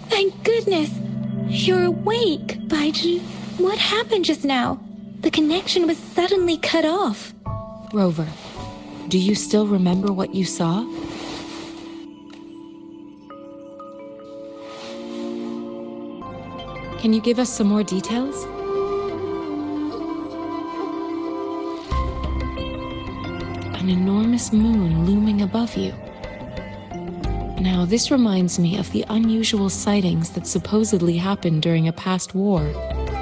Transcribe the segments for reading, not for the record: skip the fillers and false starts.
Thank goodness. You're awake, Baiji. What happened just now? The connection was suddenly cut off. Rover, do you still remember what you saw? Can you give us some more details? An enormous moon looming above you. Now, this reminds me of the unusual sightings that supposedly happened during a past war.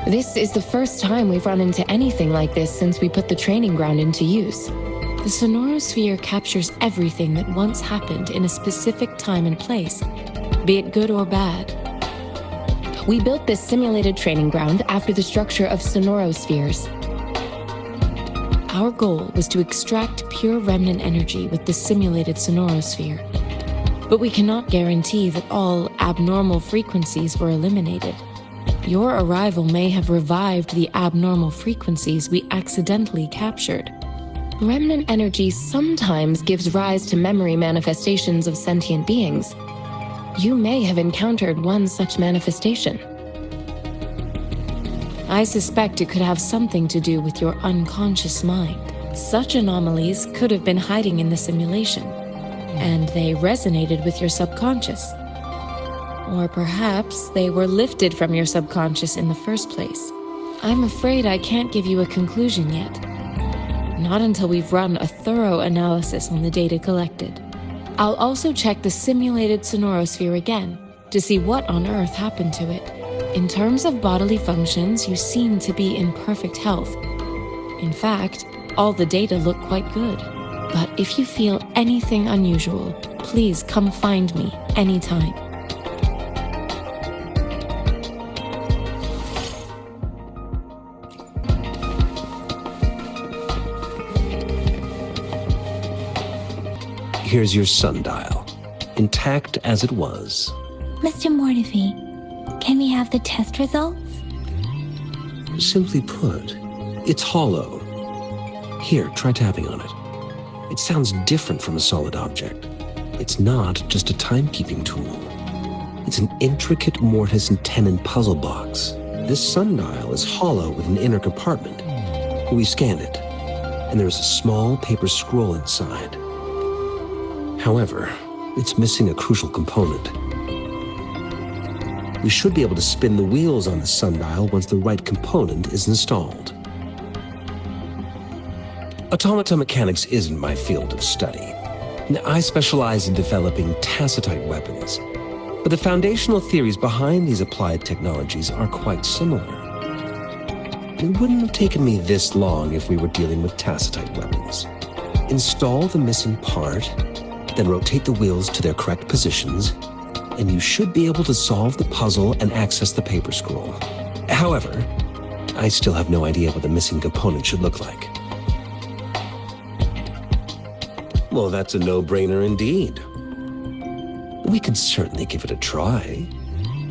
This is the first time we've run into anything like this since we put the training ground into use. The sonorosphere captures everything that once happened in a specific time and place, be it good or bad. We built this simulated training ground after the structure of sonorospheres. Our goal was to extract pure remnant energy with the simulated sonorosphere. But we cannot guarantee that all abnormal frequencies were eliminated. Your arrival may have revived the abnormal frequencies we accidentally captured. Remnant energy sometimes gives rise to memory manifestations of sentient beings. You may have encountered one such manifestation. I suspect it could have something to do with your unconscious mind. Such anomalies could have been hiding in the simulation, and they resonated with your subconscious. Or perhaps they were lifted from your subconscious in the first place. I'm afraid I can't give you a conclusion yet. Not until we've run a thorough analysis on the data collected. I'll also check the simulated sonorosphere again to see what on earth happened to it. In terms of bodily functions, you seem to be in perfect health. In fact, all the data look quite good. But if you feel anything unusual, please come find me anytime. Here's your sundial, intact as it was. Mr. Mortefi, can we have the test results? Simply put, it's hollow. Here, try tapping on it. It sounds different from a solid object. It's not just a timekeeping tool. It's an intricate mortise and tenon puzzle box. This sundial is hollow with an inner compartment. We scanned it, and there is a small paper scroll inside. However, it's missing a crucial component. We should be able to spin the wheels on the sundial once the right component is installed. Automata mechanics isn't my field of study. I specialize in developing tacitite weapons, but the foundational theories behind these applied technologies are quite similar. It wouldn't have taken me this long if we were dealing with tacitite weapons. Install the missing part, then rotate the wheels to their correct positions, and you should be able to solve the puzzle and access the paper scroll. However, I still have no idea what the missing component should look like. Well, that's a no-brainer indeed. We could certainly give it a try.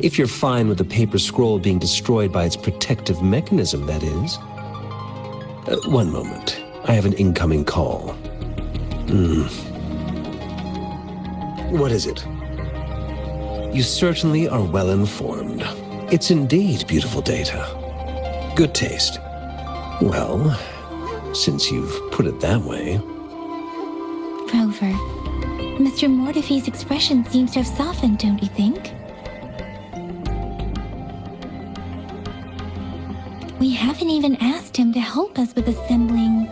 If you're fine with the paper scroll being destroyed by its protective mechanism, that is. One moment. I have an incoming call. What is it? You certainly are well informed. It's indeed beautiful data. Good taste. Well, since you've put it that way. Rover, Mr. Mortefi's expression seems to have softened, don't you think? We haven't even asked him to help us with assembling.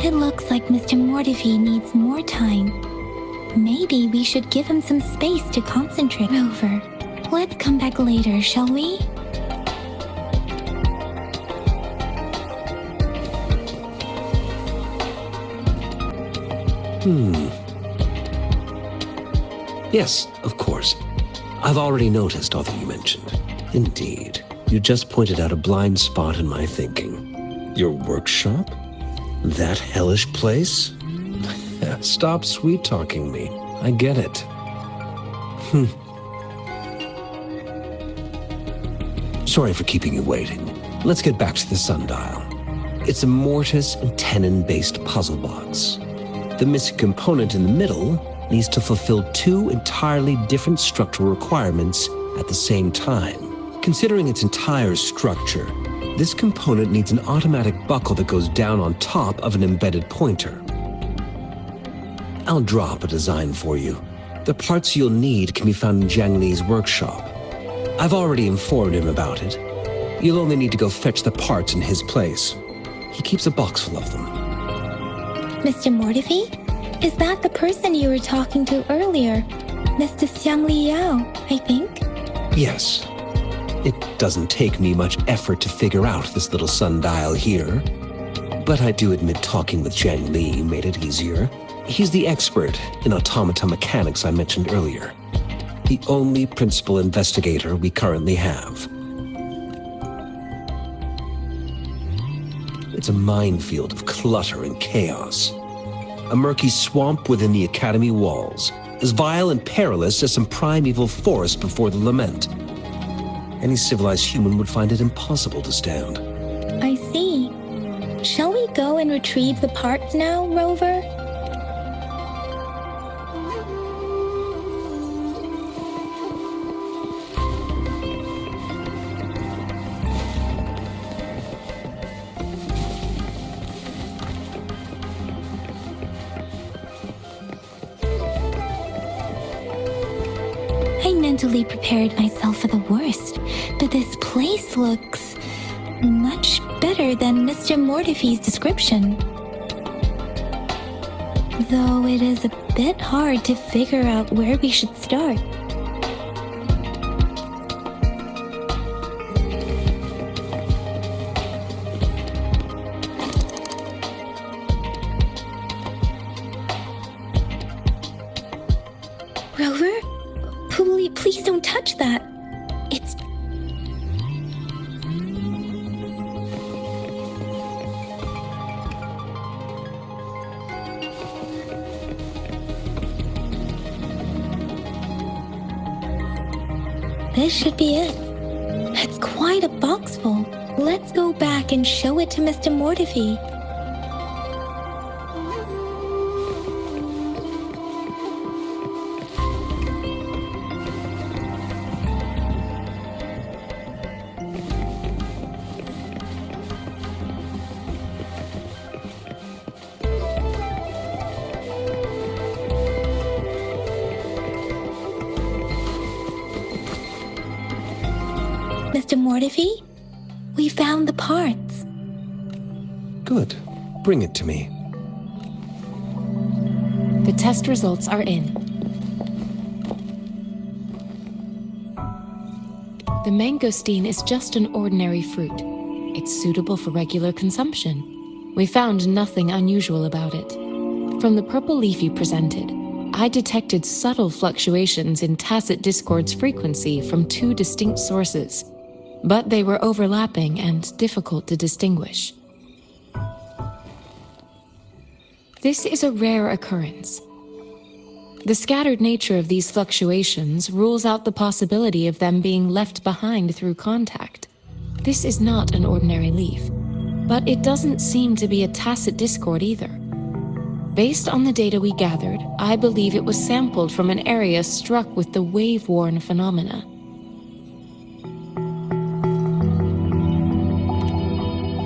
It looks like Mr. Mortefi needs more time. Maybe we should give him some space to concentrate. Rover, let's come back later, shall we? Yes, of course. I've already noticed all that you mentioned. Indeed, you just pointed out a blind spot in my thinking. Your workshop? That hellish place? Stop sweet-talking me. I get it. Sorry for keeping you waiting. Let's get back to the sundial. It's a mortise and tenon-based puzzle box. The missing component in the middle needs to fulfill two entirely different structural requirements at the same time. Considering its entire structure, this component needs an automatic buckle that goes down on top of an embedded pointer. I'll drop a design for you. The parts you'll need can be found in Jiang Li's workshop. I've already informed him about it. You'll only need to go fetch the parts in his place. He keeps a box full of them. Mr. Mortefi? Is that the person you were talking to earlier? Mr. Xiang Liao, I think? Yes. It doesn't take me much effort to figure out this little sundial here. But I do admit talking with Jiang Li made it easier. He's the expert in automata mechanics I mentioned earlier. The only principal investigator we currently have. It's a minefield of clutter and chaos. A murky swamp within the Academy walls, as vile and perilous as some primeval forest before the lament. Any civilized human would find it impossible to stand. I see. Shall we go and retrieve the parts now, Rover? I mentally prepared myself for the worst, but this place looks much better than Mr. Mortefi's description. Though it is a bit hard to figure out where we should start. Rover? Please don't touch that. It's... This should be it. It's quite a box full. Let's go back and show it to Mr. Mortefi. Mr. Mortefi, we found the parts. Good. Bring it to me. The test results are in. The mangosteen is just an ordinary fruit. It's suitable for regular consumption. We found nothing unusual about it. From the purple leaf you presented, I detected subtle fluctuations in tacit discord's frequency from two distinct sources, but they were overlapping and difficult to distinguish. This is a rare occurrence. The scattered nature of these fluctuations rules out the possibility of them being left behind through contact. This is not an ordinary leaf, but it doesn't seem to be a tacit discord either. Based on the data we gathered, I believe it was sampled from an area struck with the wave-worn phenomena.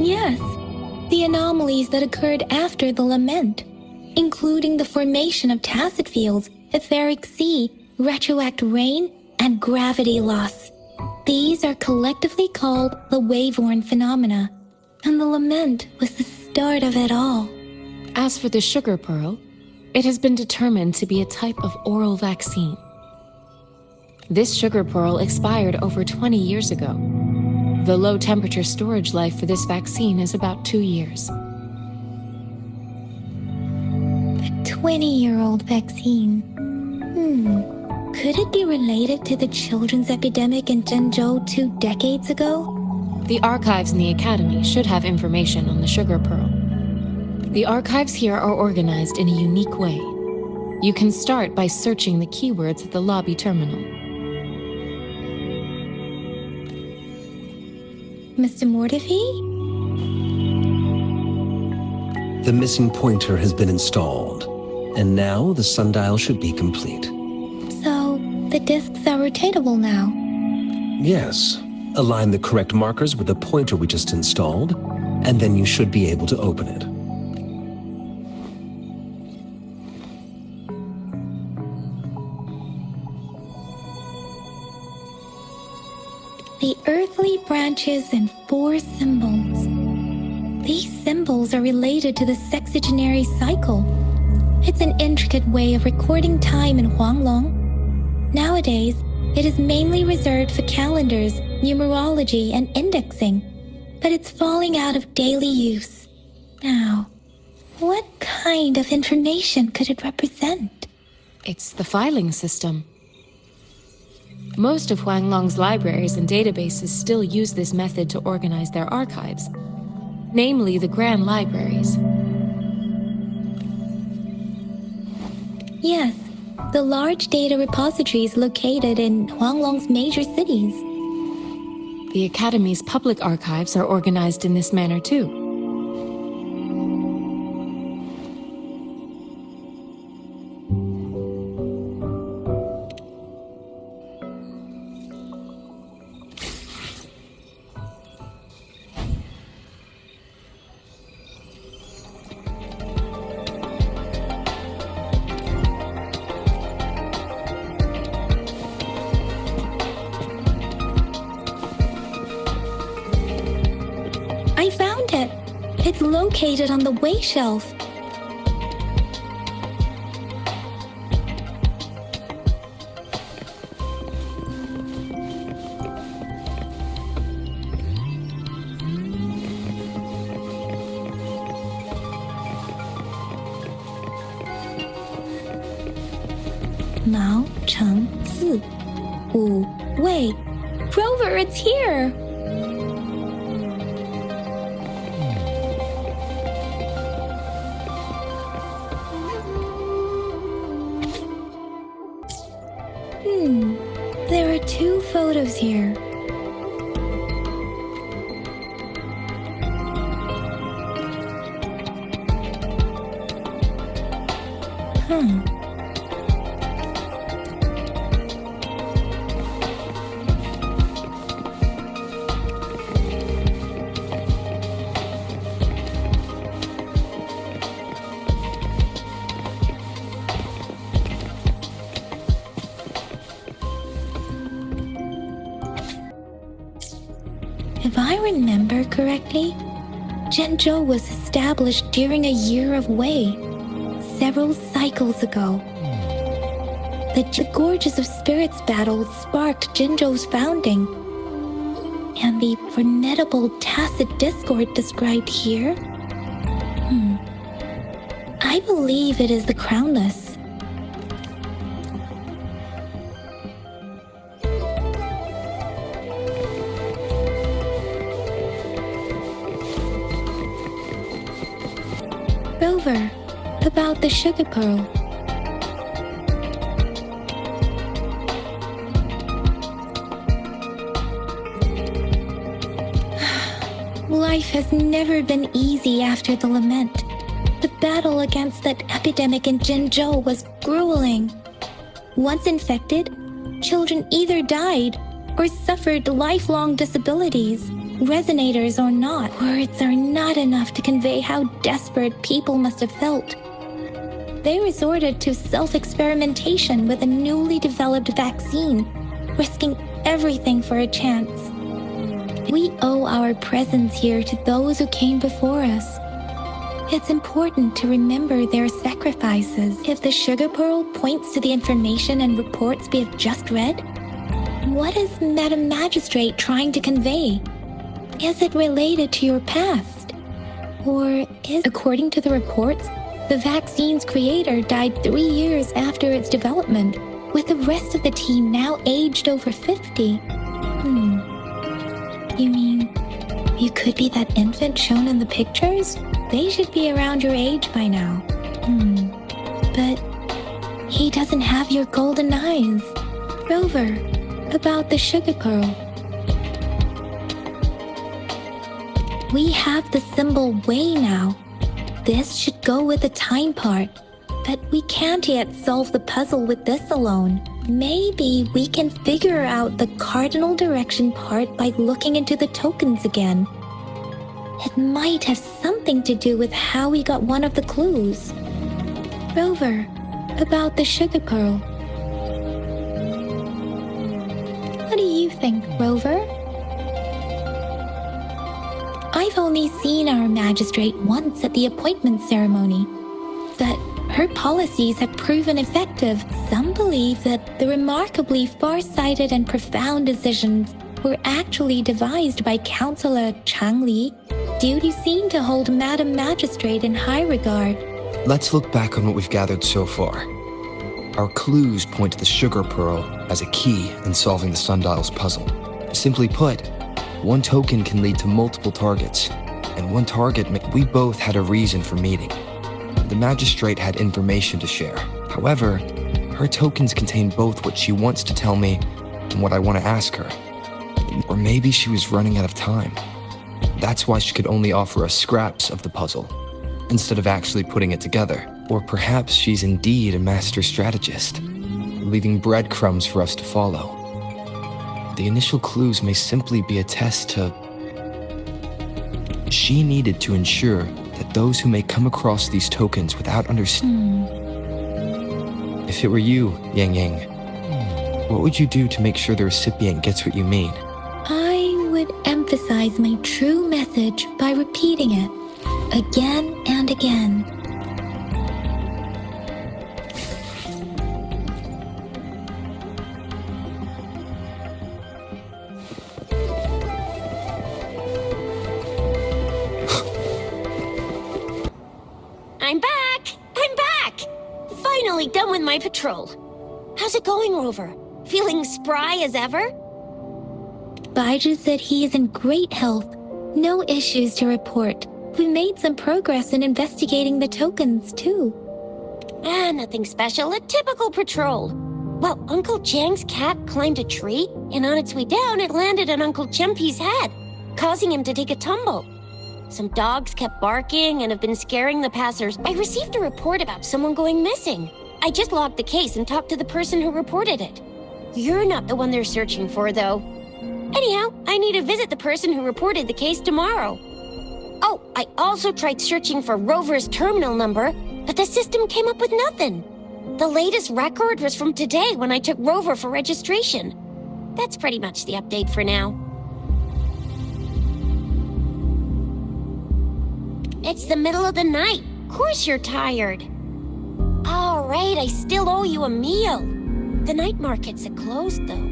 Yes, the anomalies that occurred after the lament, including the formation of tacit fields, etheric sea, retroact rain, and gravity loss. These are collectively called the wave-worn phenomena, and the lament was the start of it all. As for the sugar pearl, it has been determined to be a type of oral vaccine. This sugar pearl expired over 20 years ago. The low-temperature storage life for this vaccine is about 2 years. A 20-year-old vaccine. Could it be related to the children's epidemic in Zhengzhou 2 decades ago? The archives in the Academy should have information on the sugar pearl. The archives here are organized in a unique way. You can start by searching the keywords at the lobby terminal. Mr. Mortefi? The missing pointer has been installed. And now the sundial should be complete. So, the discs are rotatable now. Yes. Align the correct markers with the pointer we just installed, and then you should be able to open it. The earthly branches and 4 symbols. These symbols are related to the sexagenary cycle. It's an intricate way of recording time in Huanglong. Nowadays, it is mainly reserved for calendars, numerology, and indexing, but it's falling out of daily use. Now, what kind of information could it represent? It's the filing system. Most of Huanglong's libraries and databases still use this method to organize their archives, namely the Grand Libraries. Yes, the large data repositories located in Huanglong's major cities. The Academy's public archives are organized in this manner too. I found it. It's located on the way shelf. Mao Cheng Zi. Wu Wei. Rover, it's here! There are 2 photos here. If I remember correctly, Zhenzhou was established during a year of Wei, several cycles ago. The Gorges of Spirits battle sparked Zhenzhou's founding, and the formidable tacit discord described here? I believe it is the Crownless. Rover, about the sugar pearl. Life has never been easy after the lament. The battle against that epidemic in Zhenzhou was grueling. Once infected, children either died or suffered lifelong disabilities. Resonators or not, words are not enough to convey how desperate people must have felt. They resorted to self-experimentation with a newly developed vaccine, risking everything for a chance. We owe our presence here to those who came before us. It's important to remember their sacrifices. If the sugar pearl points to the information and reports we have just read, what is Madam Magistrate trying to convey? Is it related to your past? Or is, according to the reports, the vaccine's creator died 3 years after its development, with the rest of the team now aged over 50? You mean, you could be that infant shown in the pictures? They should be around your age by now. But he doesn't have your golden eyes. Rover, about the sugar pearl. We have the symbol Wei now. This should go with the time part. but we can't yet solve the puzzle with this alone. Maybe we can figure out the cardinal direction part by looking into the tokens again. It might have something to do with how we got one of the clues. Rover, about the sugar pearl. What do you think, Rover? I've only seen our magistrate once at the appointment ceremony, but her policies have proven effective. Some believe that the remarkably far-sighted and profound decisions were actually devised by Councillor Changli. Duty seem to hold Madam Magistrate in high regard. Let's look back on what we've gathered so far. Our clues point to the sugar pearl as a key in solving the sundial's puzzle. Simply put, one token can lead to multiple targets, and one target we both had a reason for meeting. The magistrate had information to share. However, her tokens contain both what she wants to tell me and what I want to ask her. Or maybe she was running out of time. That's why she could only offer us scraps of the puzzle, instead of actually putting it together. Or perhaps she's indeed a master strategist, leaving breadcrumbs for us to follow. The initial clues may simply be a test to... She needed to ensure that those who may come across these tokens without understanding... If it were you, Yang Yang, what would you do to make sure the recipient gets what you mean? I would emphasize my true message by repeating it again and again. I'm back! I'm back! Finally done with my patrol. How's it going, Rover? Feeling spry as ever? Vibedra said he is in great health. No issues to report. We made some progress in investigating the tokens, too. Nothing special. A typical patrol. Well, Uncle Chang's cat climbed a tree, and on its way down, it landed on Uncle Chempi's head, causing him to take a tumble. Some dogs kept barking and have been scaring the passers. I received a report about someone going missing. I just logged the case and talked to the person who reported it. You're not the one they're searching for, though. Anyhow, I need to visit the person who reported the case tomorrow. Oh, I also tried searching for Rover's terminal number, but the system came up with nothing. The latest record was from today when I took Rover for registration. That's pretty much the update for now. It's the middle of the night. Of course you're tired. All right, I still owe you a meal. The night markets are closed, though.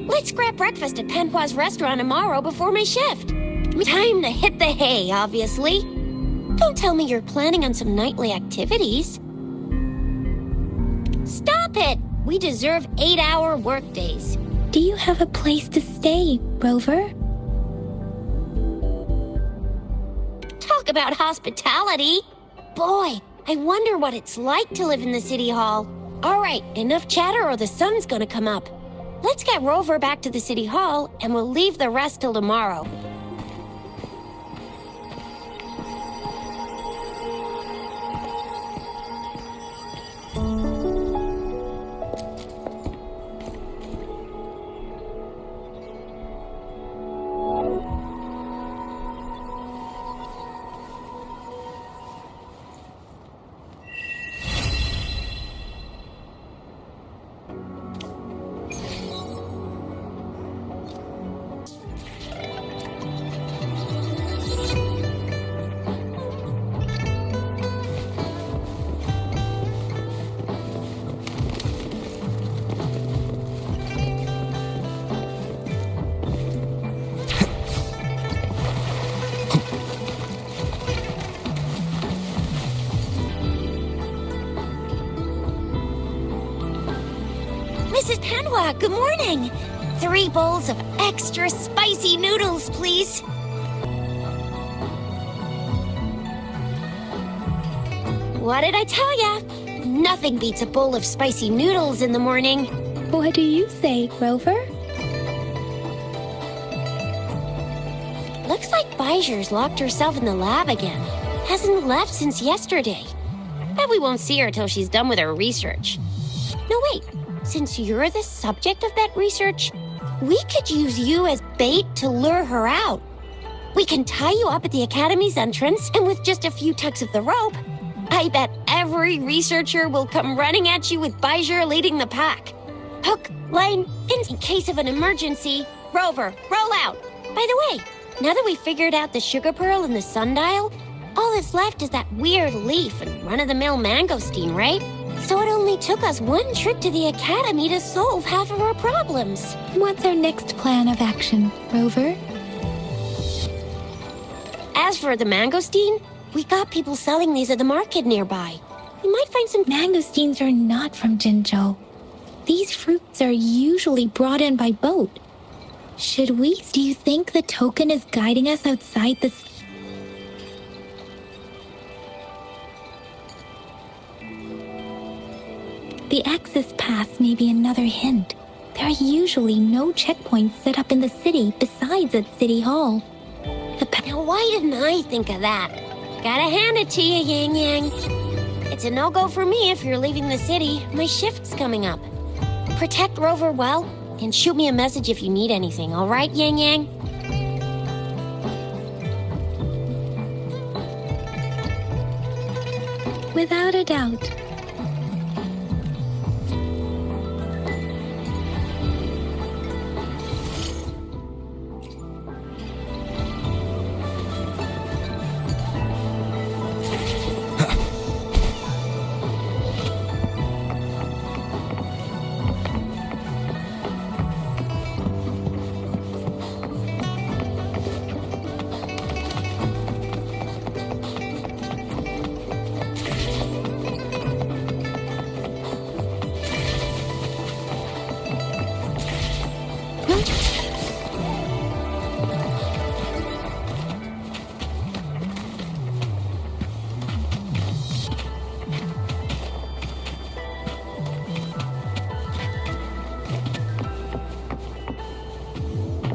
Let's grab breakfast at Panhua's restaurant tomorrow before my shift. Time to hit the hay, obviously. Don't tell me you're planning on some nightly activities. Stop it! We deserve 8-hour workdays. Do you have a place to stay, Rover? Talk about hospitality. Boy, I wonder what it's like to live in the city hall. All right, enough chatter or the sun's gonna come up. Let's get Rover back to the city hall and we'll leave the rest till tomorrow. Mrs. Panhua, good morning. 3 bowls of extra spicy noodles, please. What did I tell ya? Nothing beats a bowl of spicy noodles in the morning. What do you say, Rover? Looks like Vibedра's locked herself in the lab again. Hasn't left since yesterday. Bet we won't see her till she's done with her research. No, wait. Since you're the subject of that research, we could use you as bait to lure her out. We can tie you up at the Academy's entrance, and with just a few tugs of the rope, I bet every researcher will come running at you with Vibedra leading the pack. Hook, line, in case of an emergency. Rover, roll out. By the way, now that we've figured out the sugar pearl and the sundial, all that's left is that weird leaf and run-of-the-mill mangosteen, right? So it only took us one trip to the Academy to solve half of our problems. What's our next plan of action, Rover? As for the mangosteen, we got people selling these at the market nearby. We might find some... Mangosteens are not from Jinzhou. These fruits are usually brought in by boat. Should we? Do you think the token is guiding us outside this? The access pass may be another hint. There are usually no checkpoints set up in the city besides at City Hall. Now, why didn't I think of that? Gotta hand it to you, Yang Yang. It's a no-go for me if you're leaving the city. My shift's coming up. Protect Rover well, and shoot me a message if you need anything, all right, Yang Yang? Without a doubt.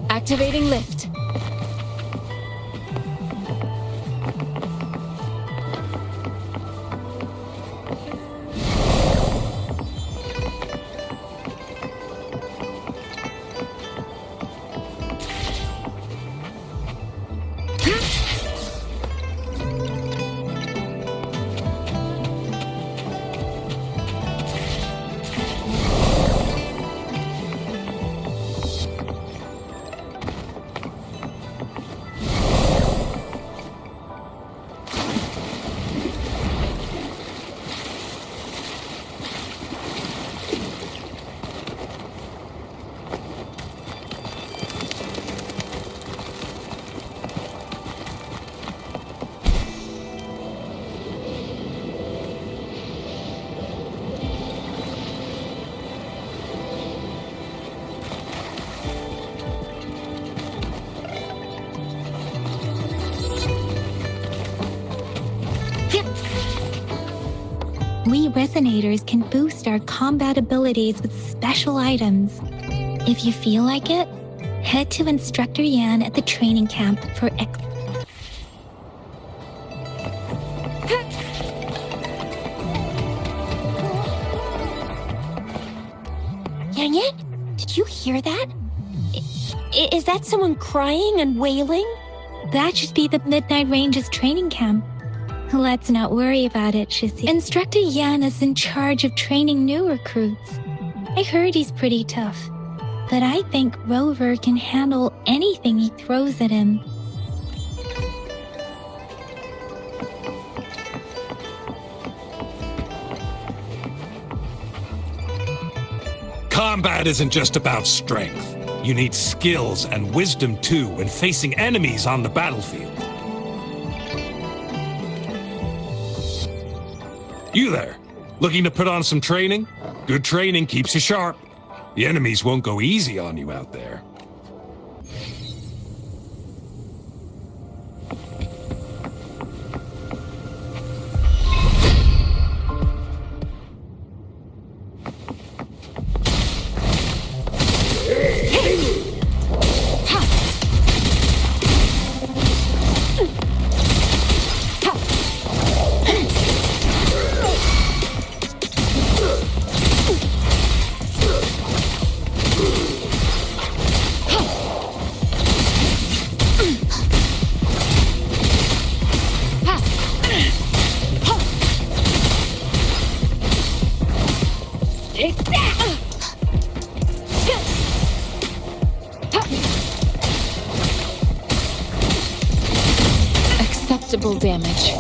Activating lift. We resonators can boost our combat abilities with special items. If you feel like it, head to Instructor Yan at the training camp for Yang Yang, did you hear that? Is that someone crying and wailing? That should be the Midnight Range's training camp. Let's not worry about it, Shissy. Instructor Yan is in charge of training new recruits. I heard he's pretty tough, but I think Rover can handle anything he throws at him. Combat isn't just about strength. You need skills and wisdom too when facing enemies on the battlefield. You there, looking to put on some training? Good training keeps you sharp. The enemies won't go easy on you out there. considerable damage.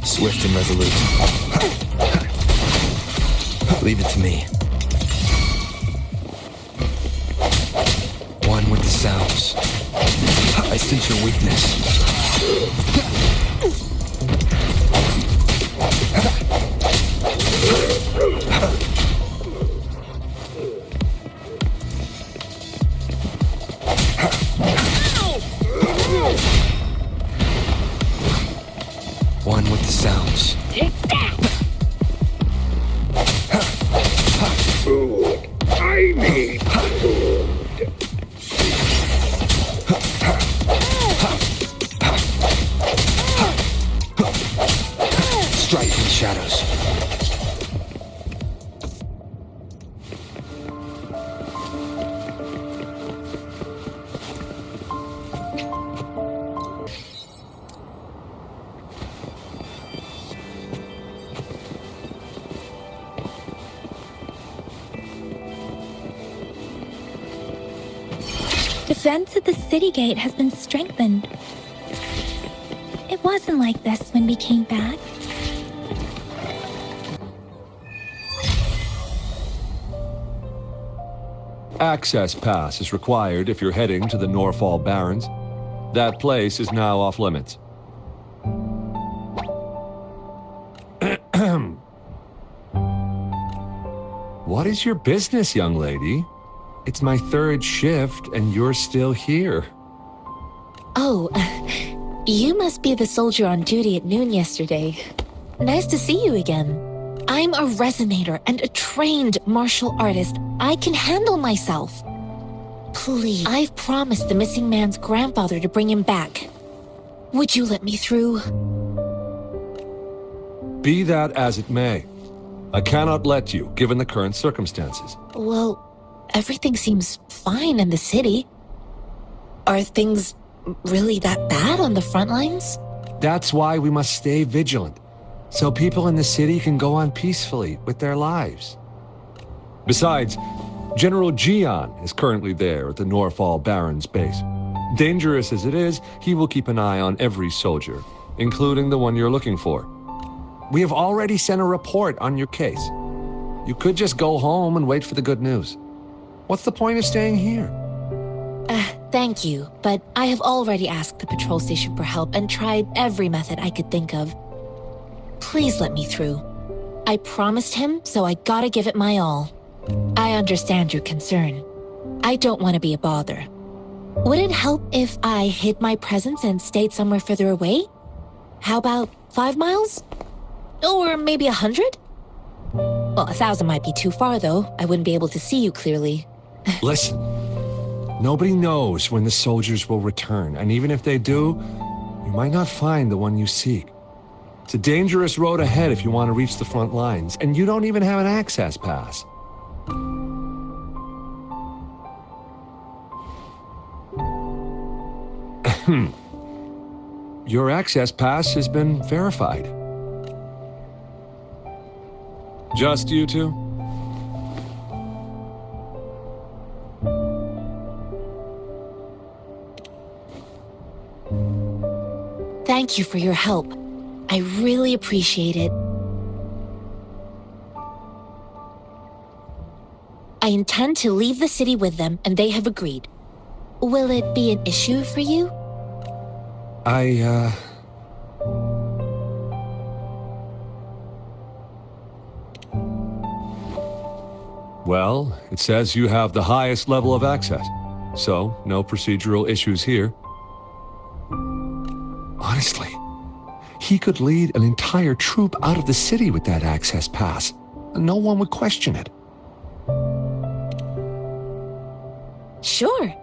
Swift and resolute. Leave it to me. One with the sounds. I sense your weakness. One with the sounds. Food. I need food. Strike in the shadows. Defense at the city gate has been strengthened. It wasn't like this when we came back. Access pass is required if you're heading to the Norfall Barrens. That place is now off limits. What is your business, young lady? It's my third shift and you're still here. Oh, you must be the soldier on duty at noon yesterday. Nice to see you again. I'm a resonator and a trained martial artist. I can handle myself. Please, I've promised the missing man's grandfather to bring him back. Would you let me through? Be that as it may, I cannot let you, given the current circumstances. Well, everything seems fine in the city. Are things really that bad on the front lines? That's why we must stay vigilant, so people in the city can go on peacefully with their lives. Besides, General Jian is currently there at the Norfall Barrens base. Dangerous as it is, he will keep an eye on every soldier, including the one you're looking for. We have already sent a report on your case. You could just go home and wait for the good news. What's the point of staying here? Thank you, but I have already asked the patrol station for help and tried every method I could think of. Please let me through. I promised him, so I gotta give it my all. I understand your concern. I don't want to be a bother. Would it help if I hid my presence and stayed somewhere further away? How about 5 miles? Or maybe 100? Well, 1,000 might be too far, though. I wouldn't be able to see you clearly. Listen, nobody knows when the soldiers will return, and even if they do, you might not find the one you seek. It's a dangerous road ahead if you want to reach the front lines, and you don't even have an access pass. Your access pass has been verified. Just you two? Thank you for your help. I really appreciate it. I intend to leave the city with them, and they have agreed. Will it be an issue for you? Well, it says you have the highest level of access, so no procedural issues here. Honestly, he could lead an entire troop out of the city with that access pass. No one would question it. Sure.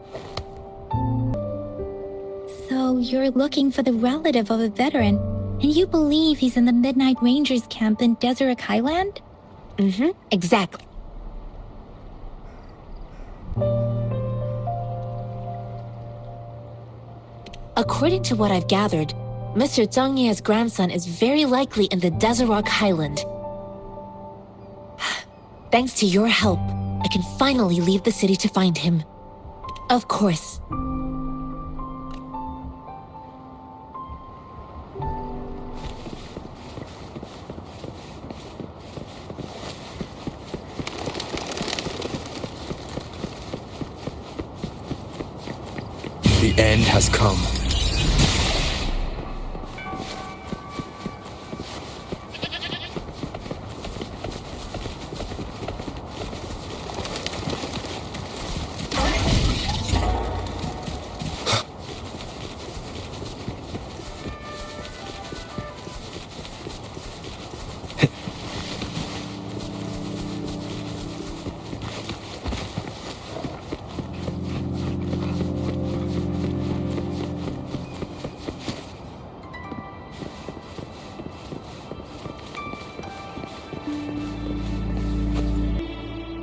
So you're looking for the relative of a veteran, and you believe he's in the Midnight Rangers camp in Deseret Highland? Mm-hmm, exactly. According to what I've gathered, Mr. Zhang Ye's grandson is very likely in the Deseret Highland. Thanks to your help, I can finally leave the city to find him. Of course. The end has come.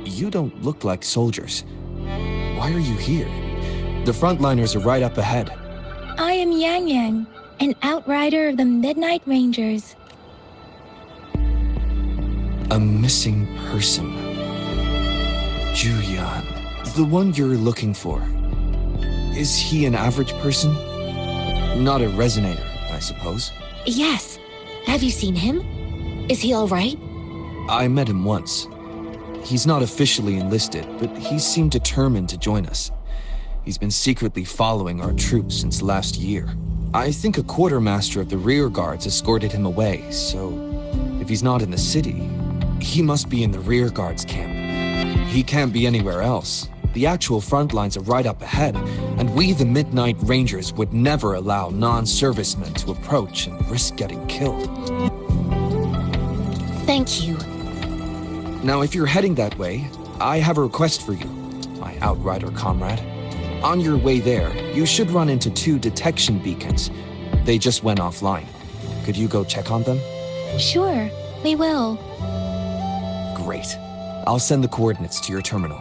You don't look like soldiers. Why are you here? The frontliners are right up ahead. I am Yang Yang, an outrider of the Midnight Rangers. A missing person. Julian. The one you're looking for. Is he an average person? Not a resonator, I suppose. Yes. Have you seen him? Is he all right? I met him once. He's not officially enlisted, but he seemed determined to join us. He's been secretly following our troops since last year. I think a quartermaster of the rear guards escorted him away, so if he's not in the city, he must be in the rear guards camp. He can't be anywhere else. The actual front lines are right up ahead, and we, the Midnight Rangers, would never allow non-servicemen to approach and risk getting killed. Thank you. Now, if you're heading that way, I have a request for you, my outrider comrade. On your way there, you should run into 2 detection beacons. They just went offline. Could you go check on them? Sure, we will. Great. I'll send the coordinates to your terminal.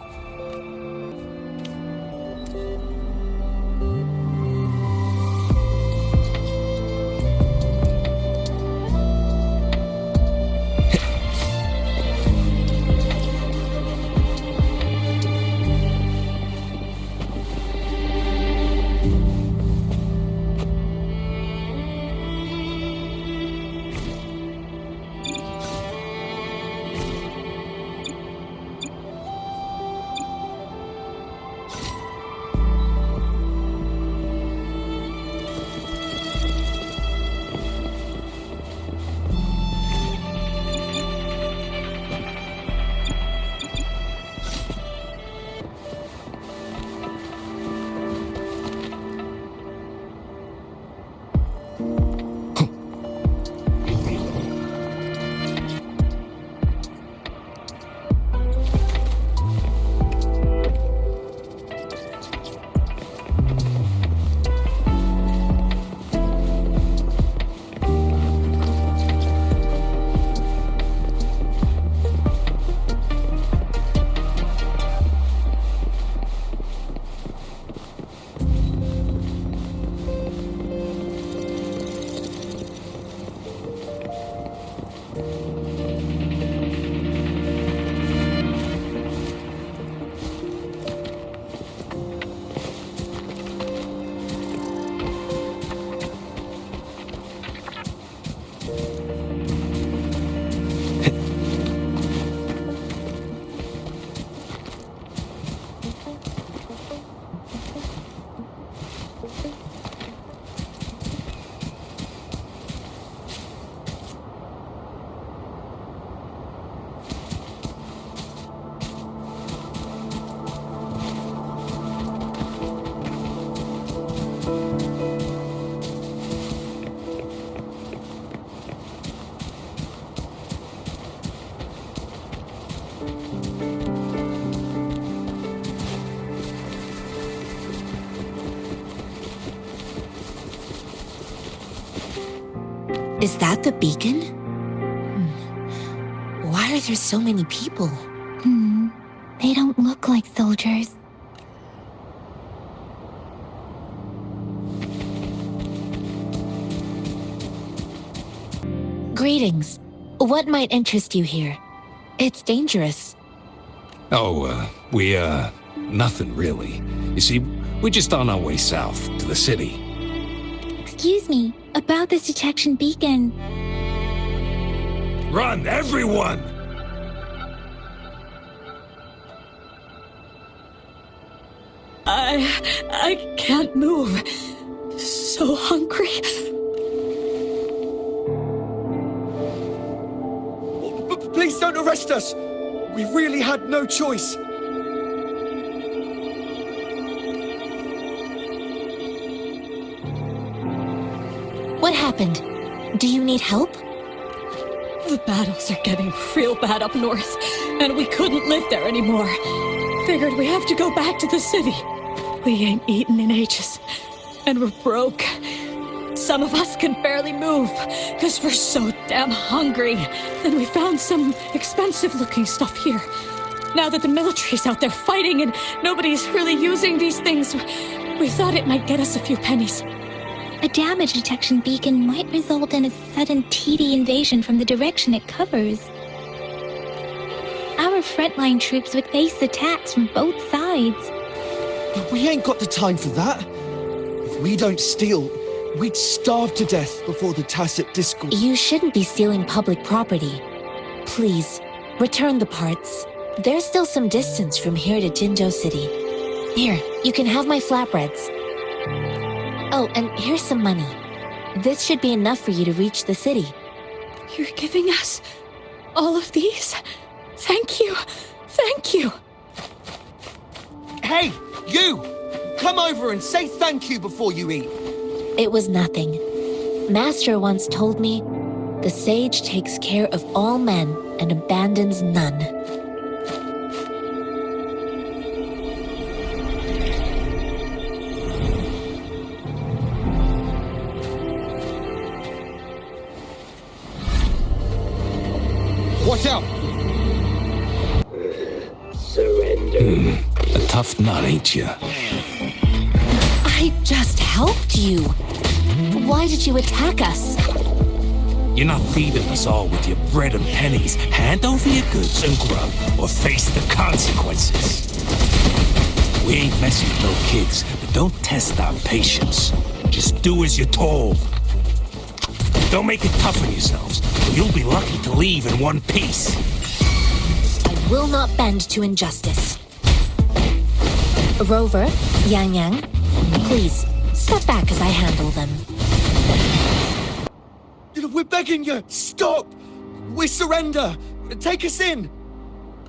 Is that the beacon? Why are there so many people? They don't look like soldiers. Greetings. What might interest you here? It's dangerous. Nothing really. You see, we're just on our way south to the city. Excuse me, about this detection beacon. Run, everyone! I can't move. So hungry. Please don't arrest us! We really had no choice. What happened? Do you need help? The battles are getting real bad up north, and we couldn't live there anymore. Figured we have to go back to the city. We ain't eaten in ages, and we're broke. Some of us can barely move, because we're so damn hungry. Then we found some expensive-looking stuff here. Now that the military's out there fighting and nobody's really using these things, we thought it might get us a few pennies. A damage detection beacon might result in a sudden TD invasion from the direction it covers. Our frontline troops would face attacks from both sides. But we ain't got the time for that. If we don't steal, we'd starve to death before the tacit discourse. You shouldn't be stealing public property. Please, return the parts. There's still some distance from here to Jinzhou City. Here, you can have my flatbreads. Oh, and here's some money. This should be enough for you to reach the city. You're giving us all of these? Thank you. Thank you. Hey, you! Come over and say thank you before you eat. It was nothing. Master once told me, the sage takes care of all men and abandons none. Watch out! Surrender. A tough nut, ain't you? I just helped you. Why did you attack us? You're not feeding us all with your bread and pennies. Hand over your goods and grub, or face the consequences. We ain't messing with no kids, but don't test our patience. Just do as you're told. Don't make it tough on yourselves, or you'll be lucky to leave in one piece. I will not bend to injustice. Rover, Yang Yang, please, step back as I handle them. We're begging you! Stop! We surrender! Take us in!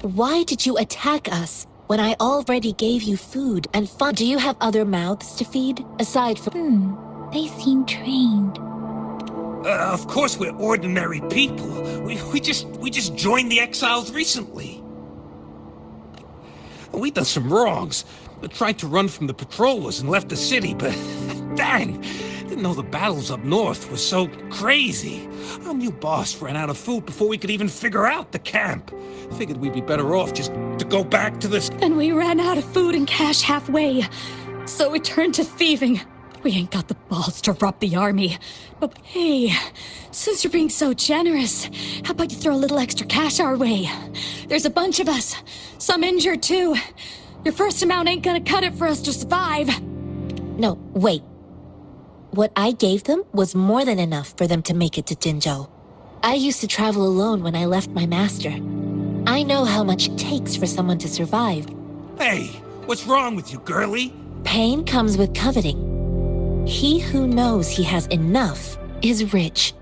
Why did you attack us when I already gave you food and fun? Do you have other mouths to feed, aside from... They seem trained. Of course we're ordinary people. We just joined the exiles recently. We done some wrongs. We tried to run from the patrollers and left the city, but dang, didn't know the battles up north were so crazy. Our new boss ran out of food before we could even figure out the camp. Figured we'd be better off just to go back to this. Then we ran out of food and cash halfway, so we turned to thieving. We ain't got the balls to rob the army. But hey, since you're being so generous, how about you throw a little extra cash our way? There's a bunch of us, some injured too. Your first amount ain't gonna cut it for us to survive. No, wait. What I gave them was more than enough for them to make it to Jinzhou. I used to travel alone when I left my master. I know how much it takes for someone to survive. Hey, what's wrong with you, girlie? Pain comes with coveting. He who knows he has enough is rich.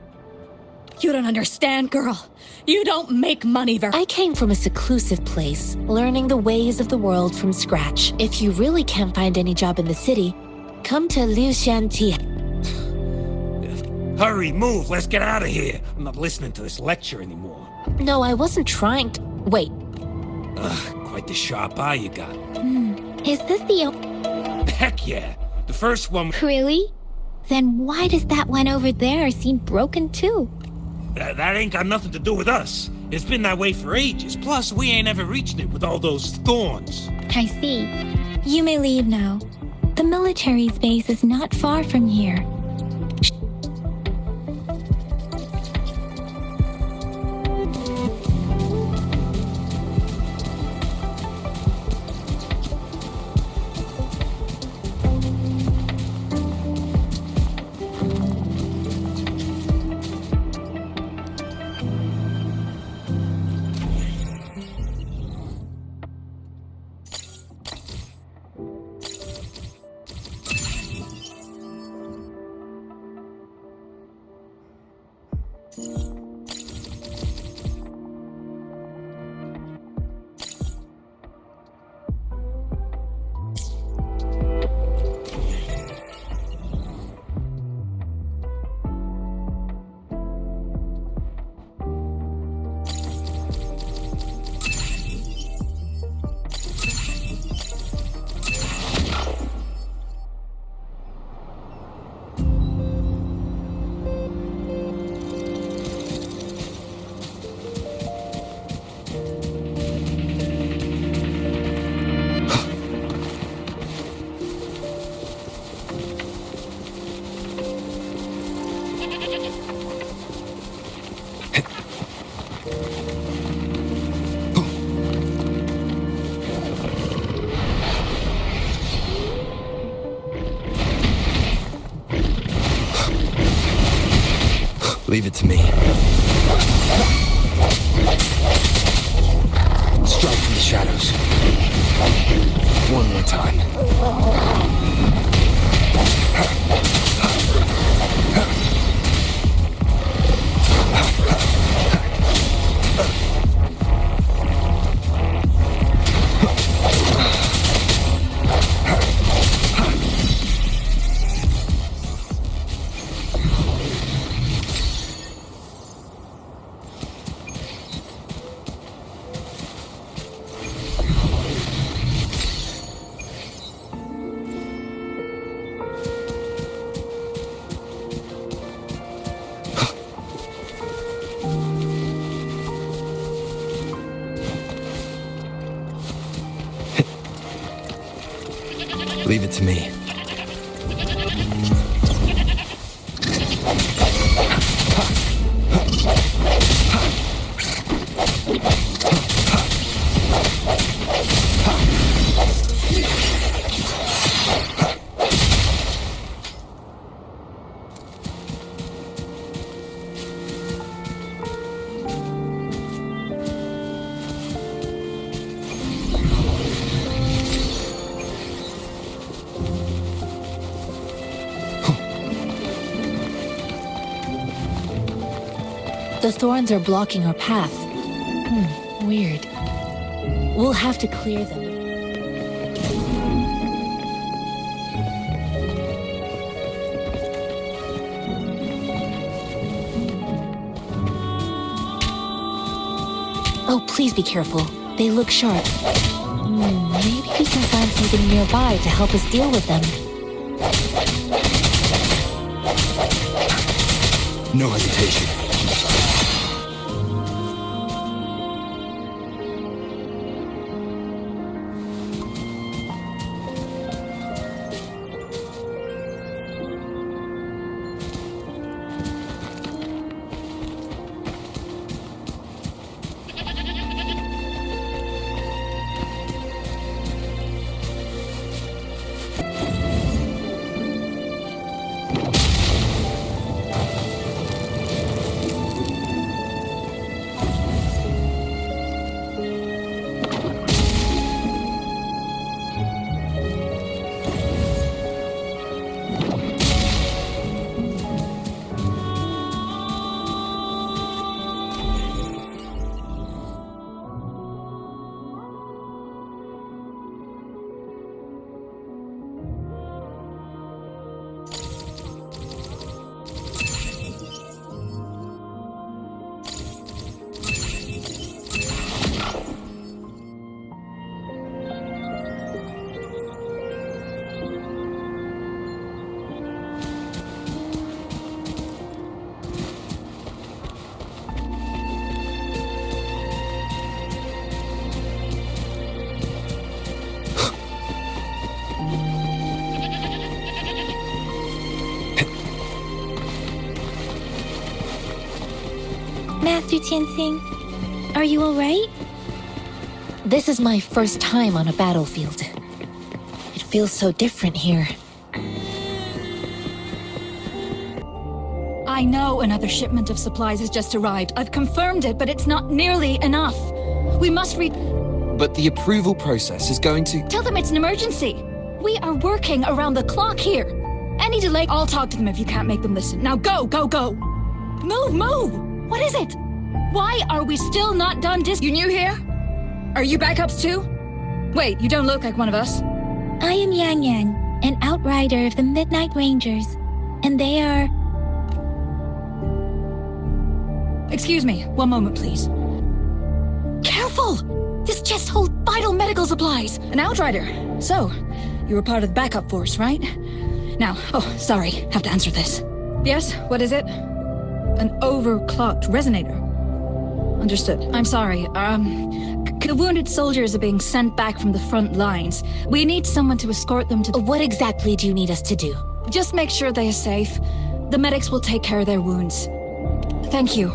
You don't understand, girl. You don't make money very... I came from a seclusive place, learning the ways of the world from scratch. If you really can't find any job in the city, come to Liu Shanti. Hurry, move, let's get out of here. I'm not listening to this lecture anymore. No, I wasn't trying to... Wait. Quite the sharp eye you got. Is this the... Heck yeah. The first one... Really? Then why does that one over there seem broken too? That ain't got nothing to do with us. It's been that way for ages. Plus, we ain't ever reached it with all those thorns. I see. You may leave now. The military's base is not far from here. Leave it to me. Strike from the shadows. One more time. Leave it to me. The thorns are blocking our path. Weird. We'll have to clear them. Oh, please be careful. They look sharp. Maybe we can find something nearby to help us deal with them. No hesitation. Master Tianxing, are you alright? This is my first time on a battlefield. It feels so different here. I know another shipment of supplies has just arrived. I've confirmed it, but it's not nearly enough. We must But the approval process is going to... Tell them it's an emergency. We are working around the clock here. Any delay, I'll talk to them if you can't make them listen. Now go, go, go! Move! What is it? Why are we still not done You new here? Are you backups too? Wait, you don't look like one of us. I am Yang Yang, an outrider of the Midnight Rangers, and they are... Excuse me, one moment please. Careful! This chest holds vital medical supplies! An outrider. So, you were part of the backup force, right? Now, sorry, have to answer this. Yes, what is it? An overclocked resonator. Understood. I'm sorry. The wounded soldiers are being sent back from the front lines. We need someone to escort them to... What exactly do you need us to do? Just make sure they are safe. The medics will take care of their wounds. Thank you.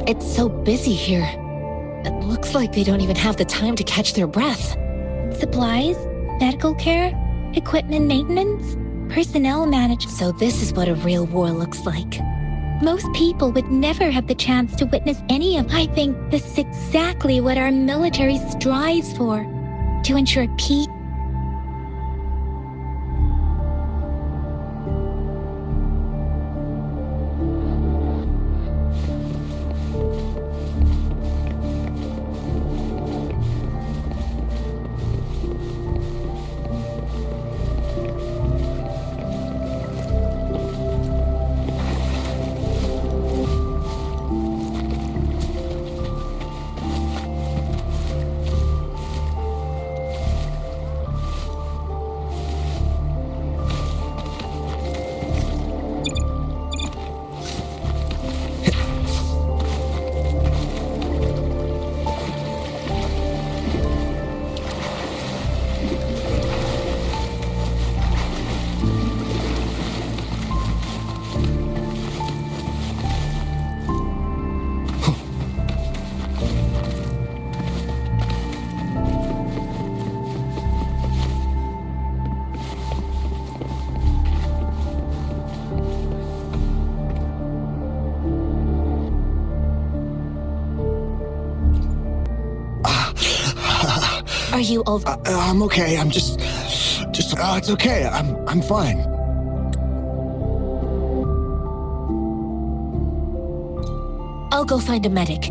It's so busy here. It looks like they don't even have the time to catch their breath. Supplies, medical care, equipment maintenance, personnel management. So this is what a real war looks like. Most people would never have the chance to witness any of. I think this is exactly what our military strives for, to ensure peace. Are you all... I'm okay. I'm just, it's okay. I'm fine. I'll go find a medic.